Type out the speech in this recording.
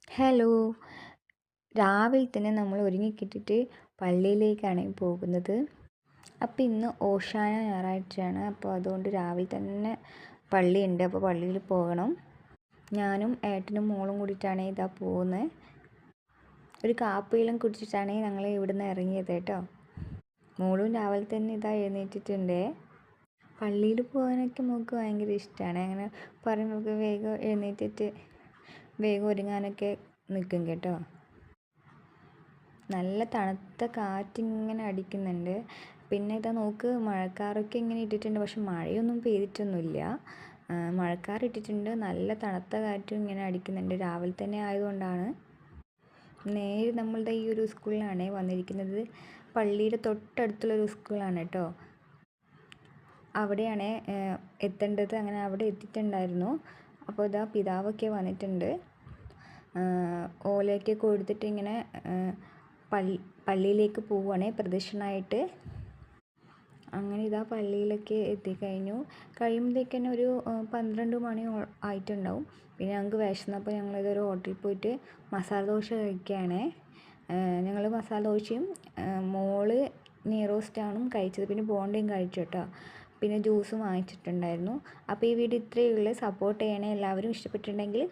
Hello. രാവിലെ തന്നെ നമ്മൾ ഒരുങ്ങിക്കിട്ടിട്ട് പള്ളിയിലേക്കാണ് പോകുന്നത്. അപ്പോൾ ഇന്ന് ഓശാന ഞായറാഴ്ചയാണ്. അപ്പോൾ അതുകൊണ്ട് രാവിലെ തന്നെ പള്ളിയുണ്ട്. അപ്പോൾ പള്ളിയിൽ പോകണം. ഞാനും ഏട്ടനും മോളും കൂടിയിട്ടാണ് ഇതാ പോകുന്നത്. ഒരു കാപ്പിയെല്ലാം കുടിച്ചിട്ടാണ് ഞങ്ങൾ ഇവിടുന്ന് ഇറങ്ങിയത് കേട്ടോ. മോളും രാവിലെ തന്നെ ഇതാ എഴുന്നേറ്റിട്ടുണ്ട്. പള്ളിയിൽ പോകാനൊക്കെ മോൾക്ക് ഭയങ്കര ഇഷ്ടമാണ്. അങ്ങനെ പറയുമ്പോൾ വേഗം എഴുന്നേറ്റിട്ട് വേഗം ഒരുങ്ങാനൊക്കെ നിൽക്കും കേട്ടോ. നല്ല തണുത്ത കാറ്റിങ്ങനെ അടിക്കുന്നുണ്ട്. പിന്നെ ഇതാ നോക്ക്, മഴക്കാറൊക്കെ ഇങ്ങനെ ഇട്ടിട്ടുണ്ട്. പക്ഷെ മഴയൊന്നും പെയ്തിട്ടൊന്നുമില്ല. മഴക്കാർ ഇട്ടിട്ടുണ്ട്. നല്ല തണുത്ത കാറ്റും ഇങ്ങനെ അടിക്കുന്നുണ്ട്. രാവിലെ തന്നെ ആയതുകൊണ്ടാണ്. നേരെ നമ്മളുടെ ഈ ഒരു സ്കൂളിലാണ് വന്നിരിക്കുന്നത്. പള്ളിയുടെ തൊട്ടടുത്തുള്ളൊരു സ്കൂളാണ് കേട്ടോ. അവിടെയാണ് എത്തേണ്ടത്. അങ്ങനെ അവിടെ എത്തിയിട്ടുണ്ടായിരുന്നു. അപ്പോൾ ഇതാ പിതാവൊക്കെ വന്നിട്ടുണ്ട്. ഓലയൊക്കെ കൊടുത്തിട്ട് ഇങ്ങനെ പള്ളിയിലേക്ക് പോവുകയാണെ പ്രദക്ഷിണമായിട്ട്. അങ്ങനെ ഇതാ പള്ളിയിലൊക്കെ എത്തിക്കഴിഞ്ഞു. കഴിയുമ്പോഴത്തേക്ക് തന്നെ ഒരു 12 മണി ആയിട്ടുണ്ടാവും. പിന്നെ ഞങ്ങൾക്ക് വിശന്നപ്പോൾ ഞങ്ങളിതൊരു ഹോട്ടലിൽ പോയിട്ട് മസാല ദോശ കഴിക്കുകയാണ്. ഞങ്ങൾ മസാല ദോശയും മോള് നെയ് റോസ്റ്റാണ് കഴിച്ചത്. പിന്നെ ബോണ്ടയും കഴിച്ചു കേട്ടോ. പിന്നെ ജ്യൂസും വാങ്ങിച്ചിട്ടുണ്ടായിരുന്നു. അപ്പോൾ ഈ വീഡിയോ ഇത്രയേ ഉള്ളൂ. സപ്പോർട്ട് ചെയ്യണേ എല്ലാവരും. ഇഷ്ടപ്പെട്ടിട്ടുണ്ടെങ്കിൽ